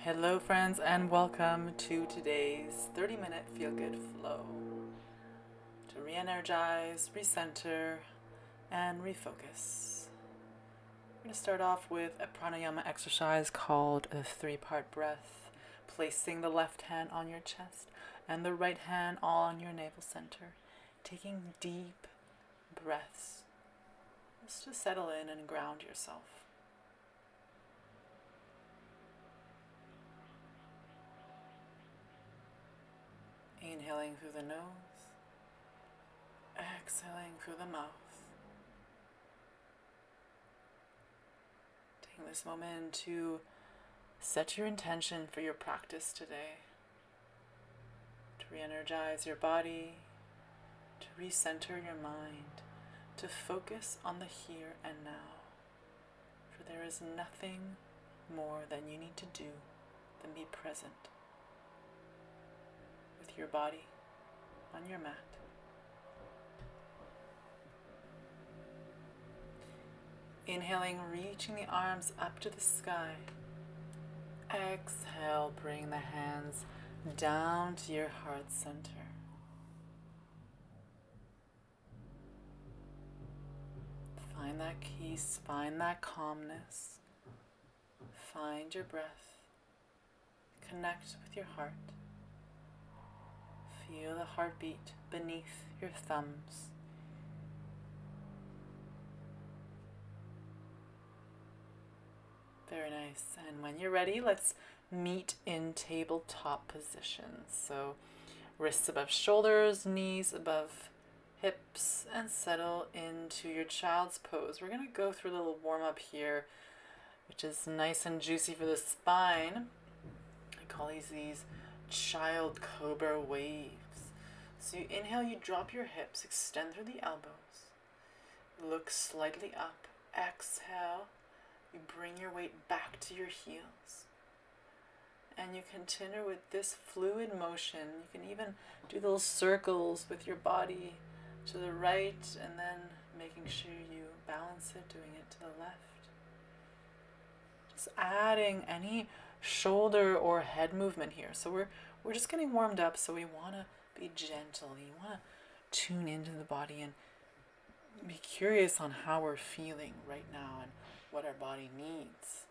Hello, friends, and welcome to today's 30-minute feel-good flow to re-energize, recenter, and refocus. We're going to start off with a pranayama exercise called a three-part breath, placing the left hand on your chest and the right hand all on your navel center, taking deep breaths just to settle in and ground yourself. Inhaling through the nose, exhaling through the mouth. Taking this moment to set your intention for your practice today, to re-energize your body, to recenter your mind, to focus on the here and now. For there is nothing more than you need to do than be present with your body on your mat. Inhaling, reaching the arms up to the sky. Exhale, bring the hands down to your heart center. Find that peace, find that calmness. Find your breath. Connect with your heart. Feel the heartbeat beneath your thumbs. Very nice. And when you're ready, let's meet in tabletop position. So wrists above shoulders, knees above hips, and settle into your child's pose. We're going to go through a little warm-up here, which is nice and juicy for the spine. I call these child cobra waves. So you inhale, you drop your hips, extend through the elbows, look slightly up. Exhale, you bring your weight back to your heels. And you continue with this fluid motion. You can even do little circles with your body to the right and then making sure you balance it, doing it to the left. Just adding any shoulder or head movement here. So we're just getting warmed up, so we want to be gentle. You want to tune into the body and be curious on how we're feeling right now and what our body needs.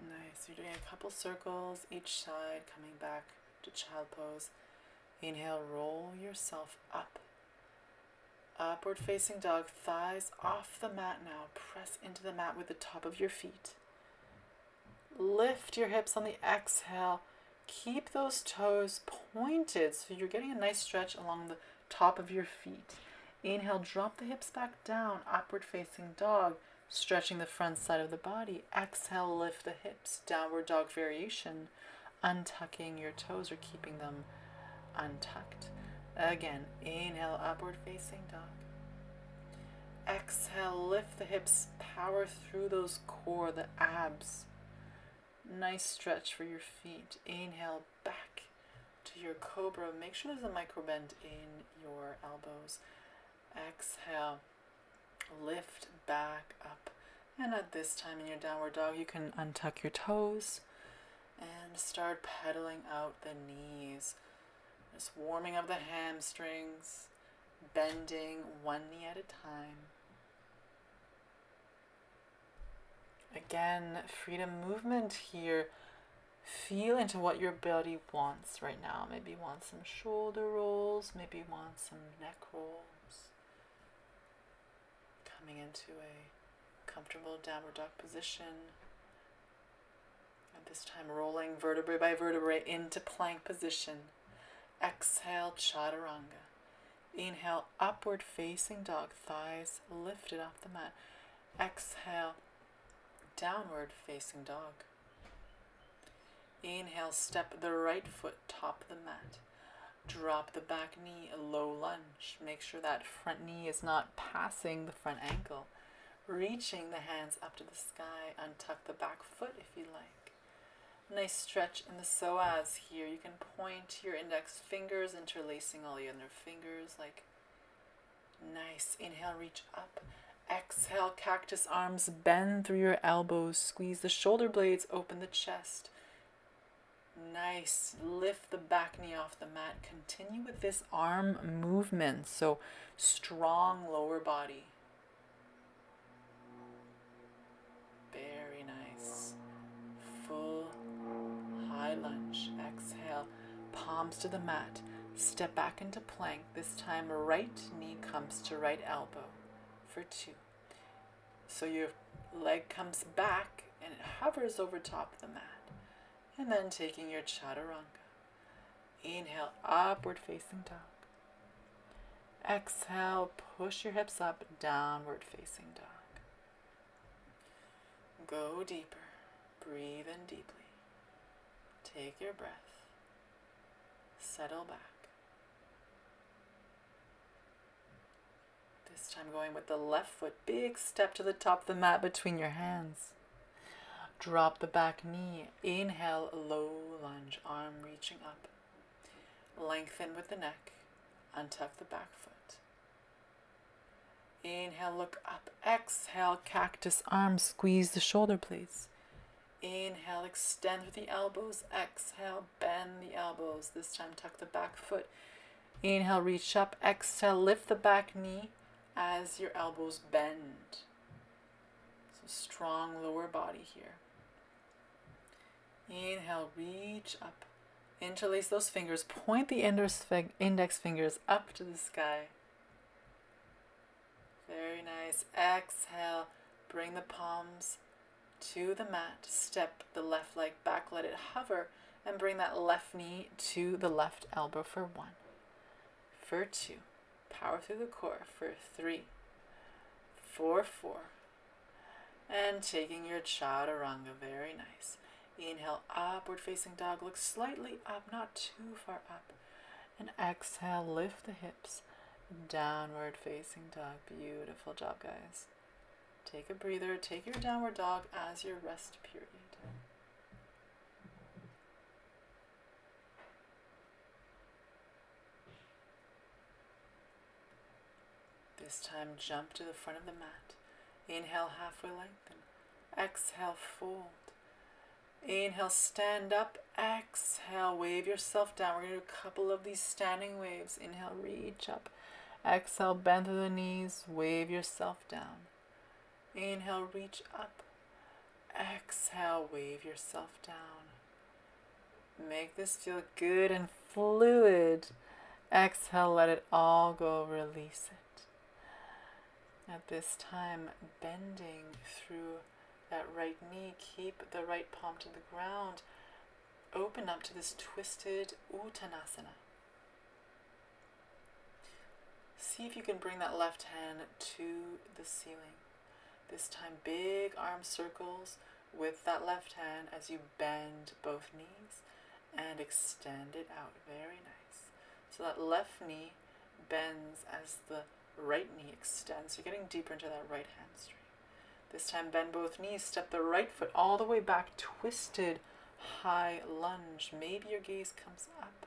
Nice. You're doing a couple circles each side, coming back to child pose. Inhale, roll yourself up. Upward facing dog, thighs off the mat now. Press into the mat with the top of your feet. Lift your hips on the exhale. Keep those toes pointed so you're getting a nice stretch along the top of your feet. Inhale, drop the hips back down, upward facing dog, stretching the front side of the body. Exhale, lift the hips, downward dog variation, untucking your toes or keeping them untucked. Again, inhale, upward facing dog. Exhale, lift the hips, power through those core, the abs. Nice stretch for your feet. Inhale, back to your cobra. Make sure there's a micro bend in your elbows. Exhale, lift back up. And at this time in your downward dog, you can untuck your toes and start pedaling out the knees. Just warming up the hamstrings, bending one knee at a time. Again, freedom movement here. Feel into what your body wants right now. Maybe you want some shoulder rolls, maybe you want some neck rolls. Coming into a comfortable downward dog position. At this time, rolling vertebrae by vertebrae into plank position. Exhale, chaturanga. Inhale, upward facing dog, thighs lifted off the mat. Exhale, downward facing dog. Inhale, step the right foot top of the mat. Drop the back knee, a low lunge. Make sure that front knee is not passing the front ankle. Reaching the hands up to the sky. Untuck the back foot if you like. Nice stretch in the psoas here. You can point your index fingers, interlacing all the other fingers. Like nice. Inhale, reach up. Exhale, cactus arms, bend through your elbows, squeeze the shoulder blades, open the chest. Nice. Lift the back knee off the mat. Continue with this arm movement. So strong lower body. Very nice. Full high lunge. Exhale. Palms to the mat. Step back into plank. This time right knee comes to right elbow for 2. So your leg comes back and it hovers over top of the mat. And then taking your chaturanga. Inhale, upward facing dog. Exhale, push your hips up, downward facing dog. Go deeper. Breathe in deeply. Take your breath. Settle back. This time going with the left foot. Big step to the top of the mat between your hands. Drop the back knee. Inhale, low lunge, arm reaching up. Lengthen with the neck. Untuck the back foot. Inhale, look up. Exhale, cactus arms, squeeze the shoulder blades. Inhale, extend with the elbows. Exhale, bend the elbows. This time tuck the back foot. Inhale, reach up. Exhale, lift the back knee as your elbows bend. So strong lower body here. Inhale, reach up. Interlace those fingers. Point the index fingers up to the sky. Very nice. Exhale. Bring the palms to the mat. Step the left leg back. Let it hover. And bring that left knee to the left elbow for 1. For 2. Power through the core. For 3. For 4. And taking your chaturanga. Very nice. Inhale, upward facing dog. Look slightly up, not too far up. And exhale, lift the hips. Downward facing dog. Beautiful job, guys. Take a breather. Take your downward dog as your rest period. This time, jump to the front of the mat. Inhale, halfway lengthen. Exhale, fold. Inhale, stand up. Exhale, wave yourself down. We're going to do a couple of these standing waves. Inhale, reach up. Exhale, bend through the knees. Wave yourself down. Inhale, reach up. Exhale, wave yourself down. Make this feel good and fluid. Exhale, let it all go. Release it. At this time, bending through that right knee, keep the right palm to the ground. Open up to this twisted Uttanasana. See if you can bring that left hand to the ceiling. This time, big arm circles with that left hand as you bend both knees and extend it out. Very nice. So that left knee bends as the right knee extends. You're getting deeper into that right hamstring. This time, bend both knees. Step the right foot all the way back. Twisted high lunge. Maybe your gaze comes up.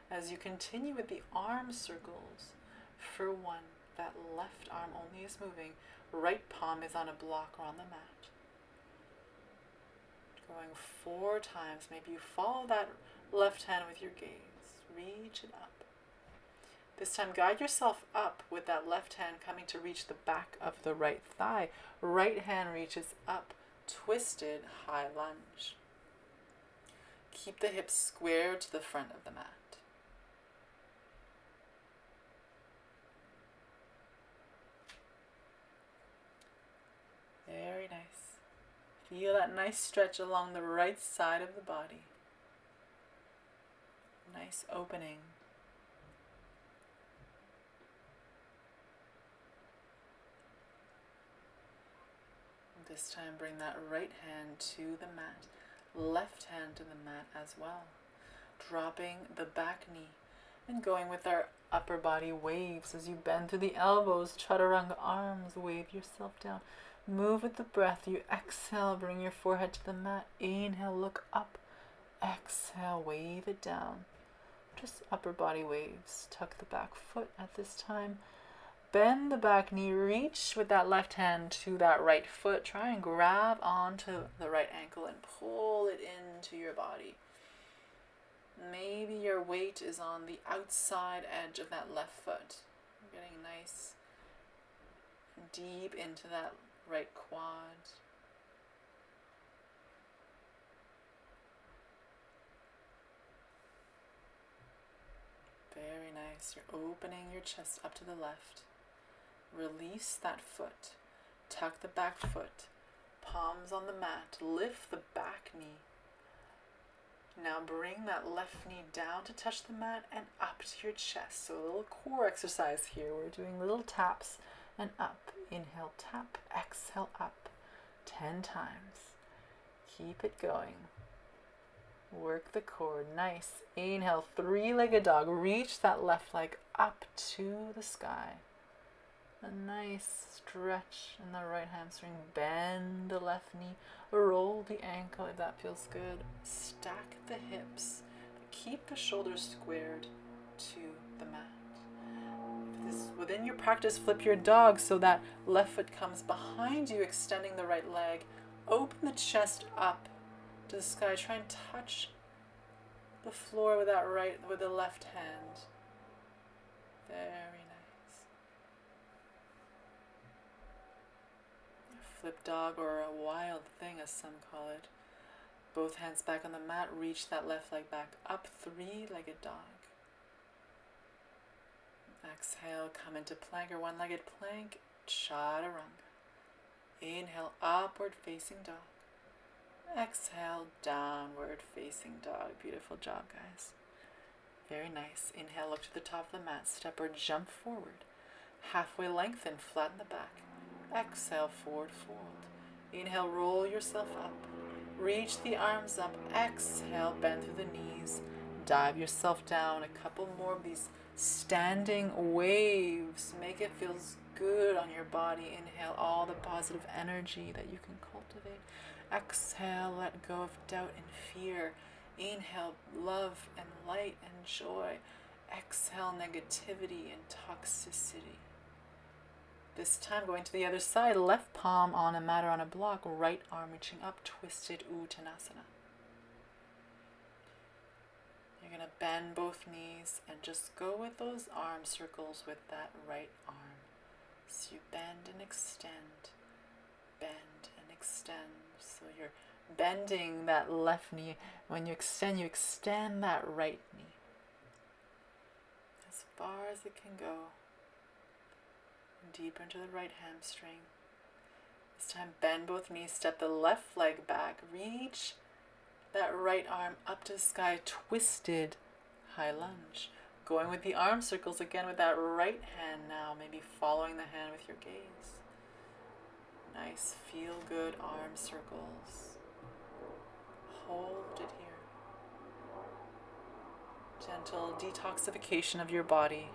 As you continue with the arm circles, for 1, that left arm only is moving. Right palm is on a block or on the mat. Going 4 times. Maybe you follow that left hand with your gaze. Reach it up. This time, guide yourself up with that left hand coming to reach the back of the right thigh. Right hand reaches up, twisted high lunge. Keep the hips square to the front of the mat. Very nice. Feel that nice stretch along the right side of the body. Nice opening. This time, bring that right hand to the mat, left hand to the mat as well. Dropping the back knee and going with our upper body waves as you bend through the elbows, chaturanga arms, wave yourself down. Move with the breath. You exhale, bring your forehead to the mat. Inhale, look up. Exhale, wave it down. Just upper body waves. Tuck the back foot at this time. bend the back knee, reach with that left hand to that right foot. Try and grab onto the right ankle and pull it into your body. Maybe your weight is on the outside edge of that left foot. You're getting nice and deep into that right quad. Very nice. You're opening your chest up to the left. Release that foot. Tuck the back foot. Palms on the mat. Lift the back knee. Now bring that left knee down to touch the mat and up to your chest. So a little core exercise here. We're doing little taps and up. Inhale, tap. Exhale, up. 10 times. Keep it going. Work the core. Nice. Inhale, three-legged dog. Reach that left leg up to the sky. A nice stretch in the right hamstring. Bend the left knee. Roll the ankle if that feels good. Stack the hips. Keep the shoulders squared to the mat. If this is within your practice, flip your dog so that left foot comes behind you, extending the right leg. Open the chest up to the sky. Try and touch the floor with the left hand. Very nice. Flip dog, or a wild thing as some call it. Both hands back on the mat. Reach that left leg back up. Three-legged dog. Exhale, come into plank or one-legged plank. Chaturanga. Inhale, upward facing dog. Exhale, downward facing dog. Beautiful job, guys. Very nice. Inhale, look to the top of the mat. Step or jump forward. Halfway lengthen, flatten the back. Exhale, forward fold. Inhale, roll yourself up. Reach the arms up. Exhale, bend through the knees. Dive yourself down. A couple more of these standing waves. Make it feel good on your body. Inhale all the positive energy that you can cultivate. Exhale, let go of doubt and fear. Inhale, love and light and joy. Exhale, negativity and toxicity. This time, going to the other side, left palm on a mat or on a block, right arm reaching up, twisted Uttanasana. You're going to bend both knees and just go with those arm circles with that right arm. So you bend and extend, bend and extend. So you're bending that left knee. When you extend that right knee as far as it can go. Deeper into the right hamstring. This time, bend both knees, step the left leg back, reach that right arm up to the sky, twisted high lunge. Going with the arm circles again with that right hand now, maybe following the hand with your gaze. Nice, feel good arm circles. Hold it here. Gentle detoxification of your body.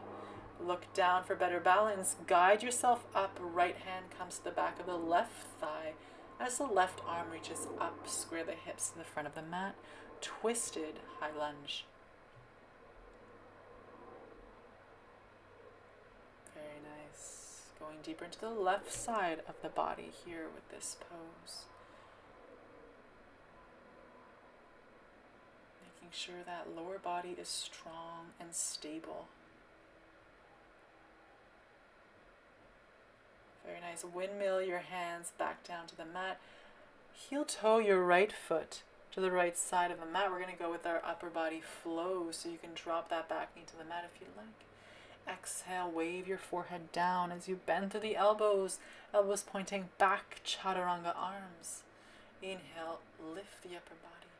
Look down for better balance. Guide yourself up. Right hand comes to the back of the left thigh. As the left arm reaches up, square the hips to the front of the mat. Twisted high lunge. Very nice. Going deeper into the left side of the body here with this pose. Making sure that lower body is strong and stable. Very nice. Windmill your hands back down to the mat. Heel toe your right foot to the right side of the mat. We're going to go with our upper body flow, so you can drop that back knee to the mat if you'd like. Exhale, wave your forehead down as you bend through the elbows. Elbows pointing back, chaturanga arms. Inhale, lift the upper body.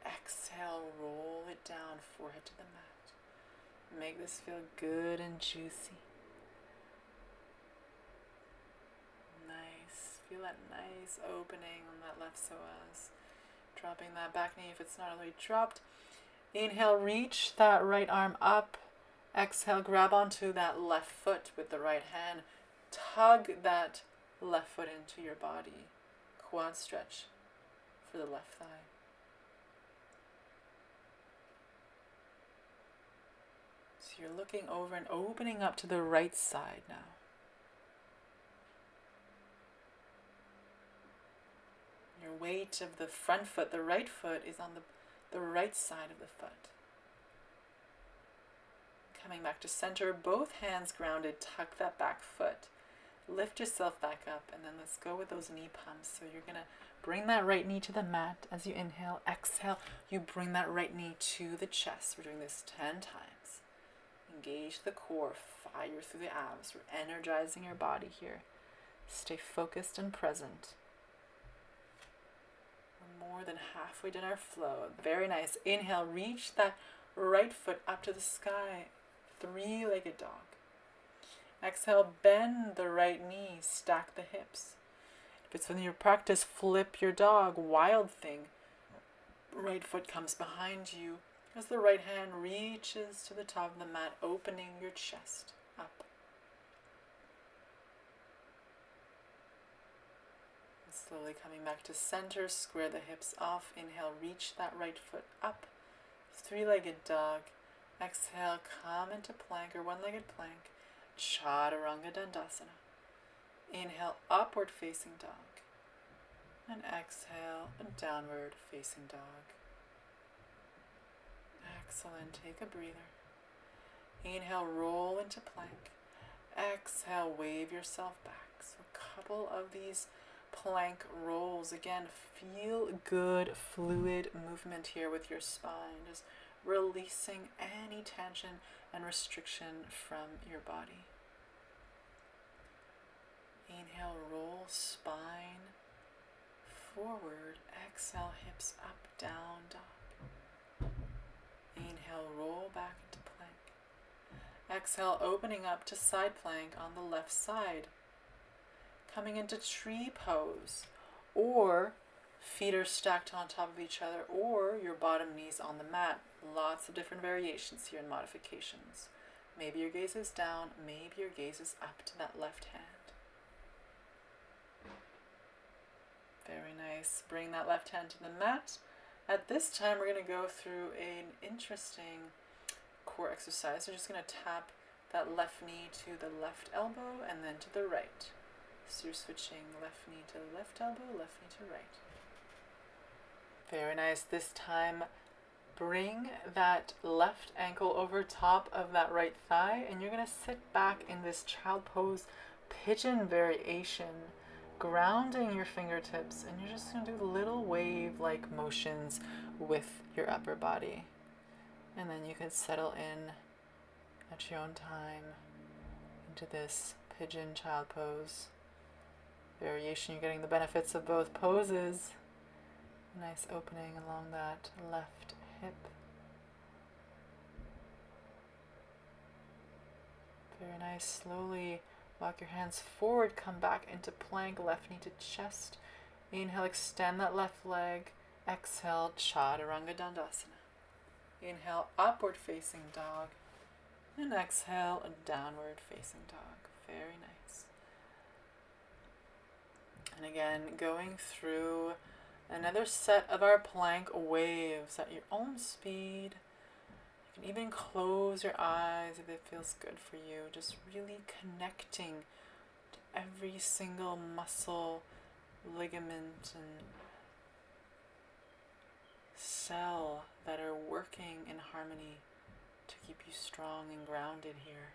Exhale, roll it down, forehead to the mat. Make this feel good and juicy. Feel that nice opening on that left psoas. Dropping that back knee if it's not already dropped. Inhale, reach that right arm up. Exhale, grab onto that left foot with the right hand. Tug that left foot into your body. Quad stretch for the left thigh. So you're looking over and opening up to the right side now. weight of the front foot, the right foot, is on the right side of the foot. Coming back to center, both hands grounded, tuck that back foot. Lift yourself back up, and then let's go with those knee pumps. So you're going to bring that right knee to the mat as you inhale. Exhale, you bring that right knee to the chest. We're doing this 10 times. Engage the core, fire through the abs. We're energizing your body here. Stay focused and present. We're more than halfway done our flow. Very nice. Inhale, reach that right foot up to the sky. Three-legged dog. Exhale, bend the right knee, stack the hips. If it's within your practice, flip your dog, wild thing. Right foot comes behind you as the right hand reaches to the top of the mat, opening your chest up. And slowly coming back to center, square the hips off. Inhale, reach that right foot up. Three-legged dog. Exhale, come into plank or one-legged plank. Chaturanga Dandasana. Inhale, upward facing dog. And exhale, downward facing dog. Excellent. Take a breather. Inhale, roll into plank. Exhale, wave yourself back. So a couple of these plank rolls. Again, feel good, fluid movement here with your spine. Just releasing any tension and restriction from your body. Inhale, roll spine forward. Exhale, hips up, down dog. Inhale, roll back into plank. Exhale, opening up to side plank on the left side. Coming into tree pose, or feet are stacked on top of each other, or your bottom knees on the mat. Lots of different variations here and modifications. Maybe your gaze is down, maybe your gaze is up to that left hand. Very nice. Bring that left hand to the mat. At this time, we're going to go through an interesting core exercise. We're just going to tap that left knee to the left elbow and then to the right. So you're switching left knee to left elbow, left knee to right. Very nice. This time, bring that left ankle over top of that right thigh, and you're going to sit back in this child pose pigeon variation, grounding your fingertips, and you're just going to do little wave-like motions with your upper body. And then you can settle in at your own time into this pigeon child pose variation. You're getting the benefits of both poses. Nice opening along that left hip. Very nice. Slowly walk your hands forward, come back into plank, left knee to chest. Inhale, extend that left leg. Exhale, Chaturanga Dandasana. Inhale, upward facing dog. And exhale, a downward facing dog. Very nice. And again, going through another set of our plank waves at your own speed. You can even close your eyes if it feels good for you. Just really connecting to every single muscle, ligament, and cell that are working in harmony to keep you strong and grounded here.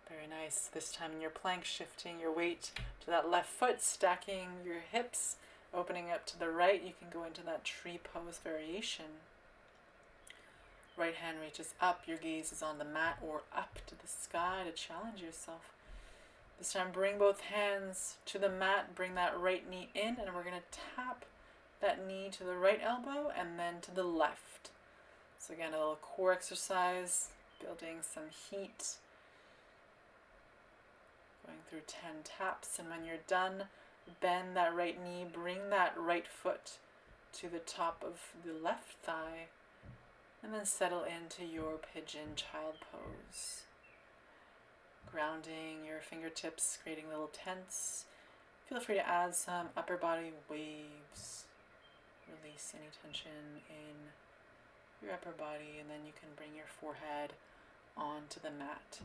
Very nice. This time in your plank, shifting your weight to that left foot, stacking your hips, opening up to the right. You can go into that tree pose variation. Right hand reaches up, your gaze is on the mat or up to the sky to challenge yourself. This time bring both hands to the mat, bring that right knee in, and we're going to tap that knee to the right elbow and then to the left. So again, a little core exercise, building some heat. Going through 10 taps, and when you're done, bend that right knee, bring that right foot to the top of the left thigh, and then settle into your pigeon child pose. Grounding your fingertips, creating little tents. Feel free to add some upper body waves. Release any tension in your upper body, and then you can bring your forehead onto the mat.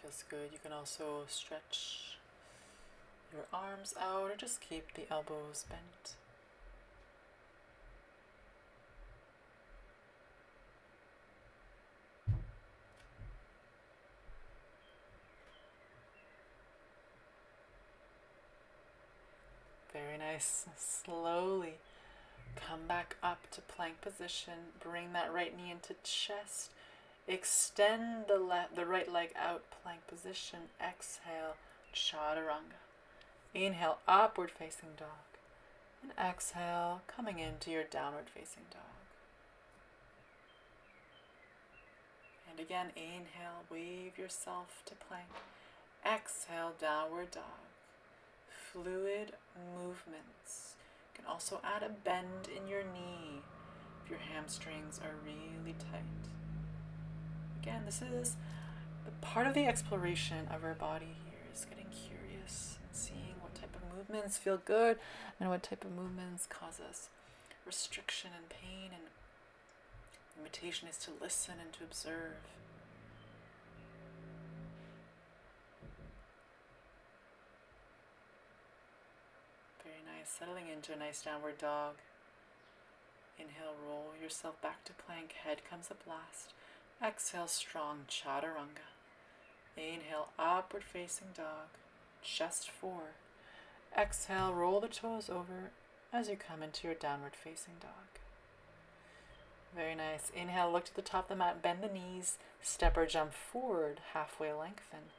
feels good. You can also stretch your arms out or just keep the elbows bent. Very nice. Slowly come back up to plank position. Bring that right knee into chest. Extend the right leg out, plank position. Exhale, chaturanga. Inhale, upward facing dog. And exhale, coming into your downward facing dog. And again, inhale, wave yourself to plank. Exhale, downward dog. Fluid movements. You can also add a bend in your knee if your hamstrings are really tight. Again, this is the part of the exploration of our body here, is getting curious and seeing what type of movements feel good and what type of movements cause us restriction and pain. And the invitation is to listen and to observe. Very nice. Settling into a nice downward dog. Inhale, roll yourself back to plank. Head comes up last. Exhale, strong chaturanga. Inhale, upward facing dog. Chest forward. Exhale, roll the toes over as you come into your downward facing dog. Very nice. Inhale, look to the top of the mat, bend the knees, step or jump forward, halfway lengthen.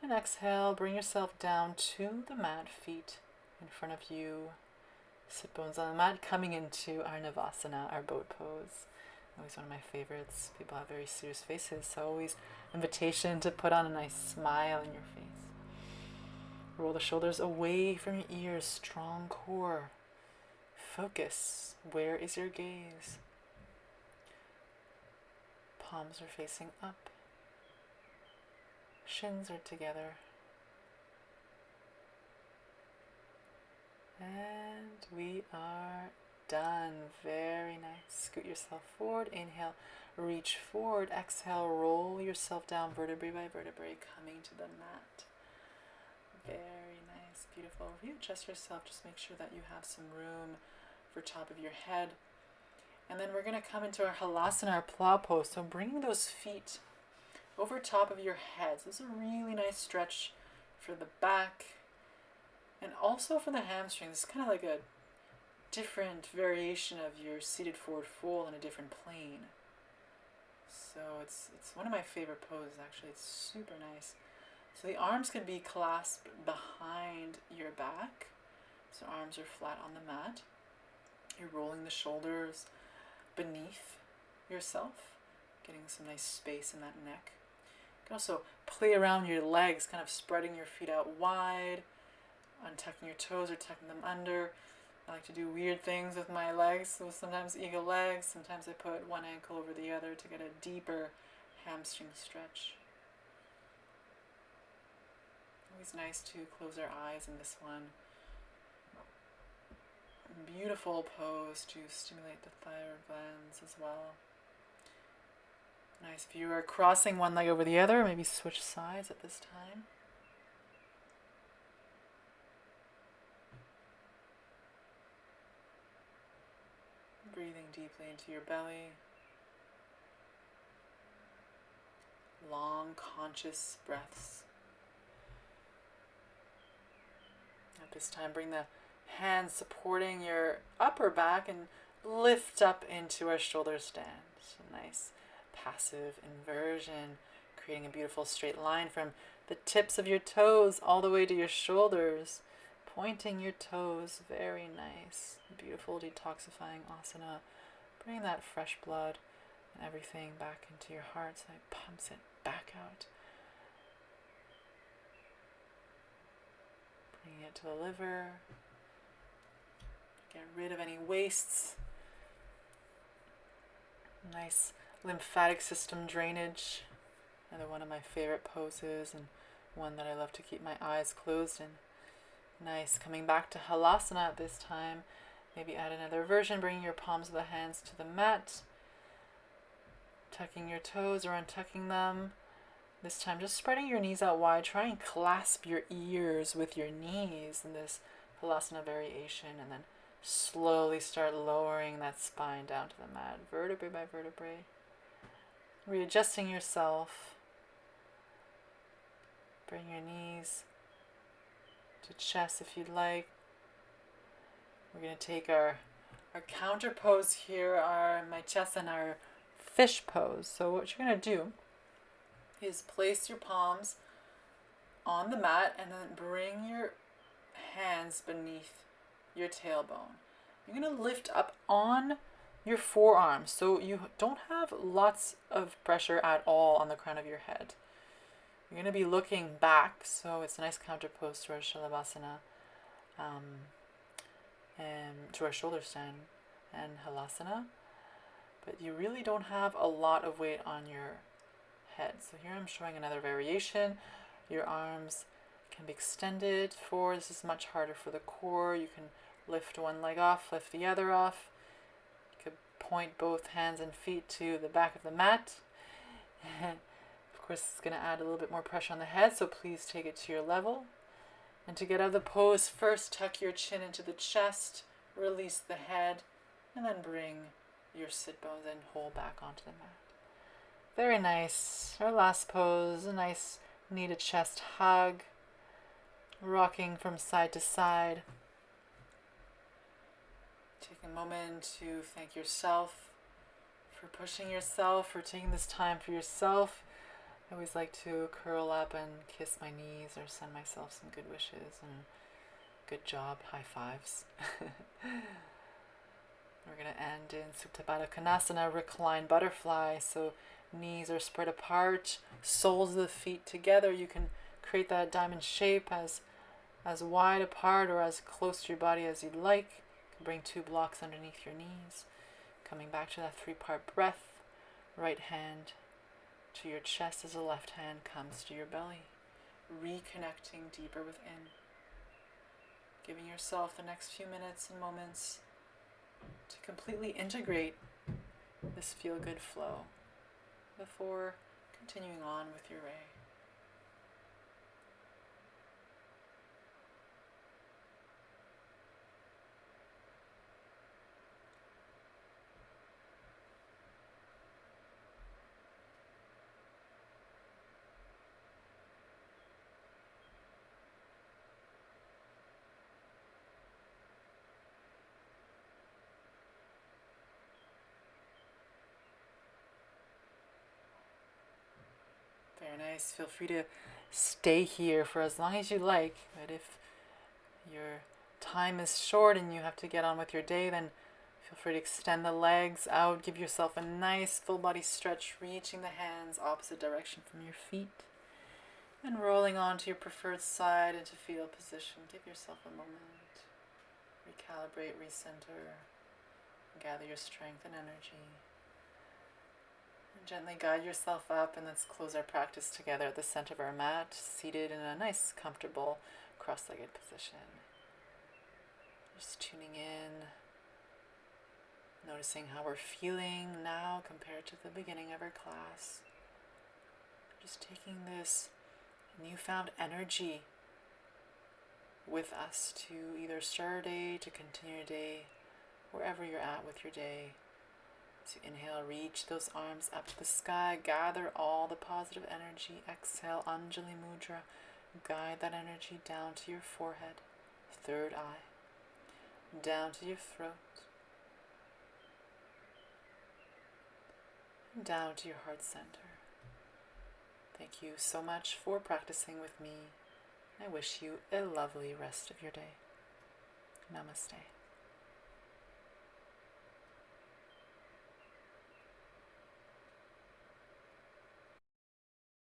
And exhale, bring yourself down to the mat, feet in front of you. Sit bones on the mat, coming into our Navasana, our boat pose. Always one of my favorites. People have very serious faces, so always invitation to put on a nice smile in your face. Roll the shoulders away from your ears, strong core. Focus. Where is your gaze? Palms are facing up. Shins are together. And we are done. Very nice. Scoot yourself forward. Inhale, reach forward. Exhale, roll yourself down vertebrae by vertebrae, coming to the mat. Very nice. Beautiful. Readjust yourself. Just make sure that you have some room for top of your head. And then we're going to come into our halasana, our plow pose. So bringing those feet over top of your head. So this is a really nice stretch for the back and also for the hamstrings. It's kind of like a different variation of your seated forward fold in a different plane. So it's one of my favorite poses, actually. It's super nice. So the arms can be clasped behind your back. So arms are flat on the mat. You're rolling the shoulders beneath yourself, getting some nice space in that neck. You can also play around your legs, kind of spreading your feet out wide, untucking your toes or tucking them under. I like to do weird things with my legs, so sometimes eagle legs, sometimes I put one ankle over the other to get a deeper hamstring stretch. Always nice to close our eyes in this one. Beautiful pose to stimulate the thyroid glands as well. Nice if you are crossing one leg over the other, maybe switch sides at this time. Breathing deeply into your belly. Long, conscious breaths. At this time, bring the hands supporting your upper back and lift up into our shoulder stand. So nice passive inversion, creating a beautiful straight line from the tips of your toes all the way to your shoulders. Pointing your toes, very nice. Beautiful detoxifying asana. Bring that fresh blood and everything back into your heart so it pumps it back out. Bringing it to the liver. Get rid of any wastes. Nice lymphatic system drainage. Another one of my favorite poses and one that I love to keep my eyes closed in. Nice. Coming back to halasana at this time. Maybe add another version, bringing your palms of the hands to the mat. Tucking your toes or untucking them. This time, just spreading your knees out wide. Try and clasp your ears with your knees in this Halasana variation, and then slowly start lowering that spine down to the mat, vertebrae by vertebrae. Readjusting yourself. Bring your knees to chest if you'd like. We're going to take our counter pose here, my chest and our fish pose. So what you're going to do is place your palms on the mat and then bring your hands beneath your tailbone. You're going to lift up on your forearms so you don't have lots of pressure at all on the crown of your head. You're going to be looking back, so it's a nice counter pose to our Shalabhasana, and to our shoulder stand and Halasana, but you really don't have a lot of weight on your head. So here I'm showing another variation. Your arms can be extended forward. This is much harder for the core. You can lift one leg off, lift the other off. You could point both hands and feet to the back of the mat. Of course, it's going to add a little bit more pressure on the head, so please take it to your level. And to get out of the pose, first tuck your chin into the chest, release the head, and then bring your sit bones and hold back onto the mat. Very nice. Our last pose, a nice knee to chest hug, rocking from side to side. Take a moment to thank yourself for pushing yourself, for taking this time for yourself. I always like to curl up and kiss my knees or send myself some good wishes and good job, high fives. We're going to end in Supta Baddha Konasana, reclined butterfly. So knees are spread apart, soles of the feet together. You can create that diamond shape as wide apart or as close to your body as you'd like. You can bring two blocks underneath your knees. Coming back to that three-part breath. Right hand to your chest as the left hand comes to your belly. Reconnecting deeper within. Giving yourself the next few minutes and moments to completely integrate this feel-good flow before continuing on with your ray. Very nice. Feel free to stay here for as long as you like, but if your time is short and you have to get on with your day, then feel free to extend the legs out. Give yourself a nice full body stretch, reaching the hands opposite direction from your feet. And rolling onto your preferred side into fetal position. Give yourself a moment. Recalibrate, recenter. Gather your strength and energy. And gently guide yourself up, and let's close our practice together at the center of our mat, seated in a nice, comfortable, cross-legged position. Just tuning in, noticing how we're feeling now compared to the beginning of our class. Just taking this newfound energy with us to either start our day, to continue your day, wherever you're at with your day. So inhale, reach those arms up to the sky, gather all the positive energy. Exhale, Anjali Mudra, guide that energy down to your forehead, third eye, down to your throat, and down to your heart center. Thank you so much for practicing with me. I wish you a lovely rest of your day. Namaste.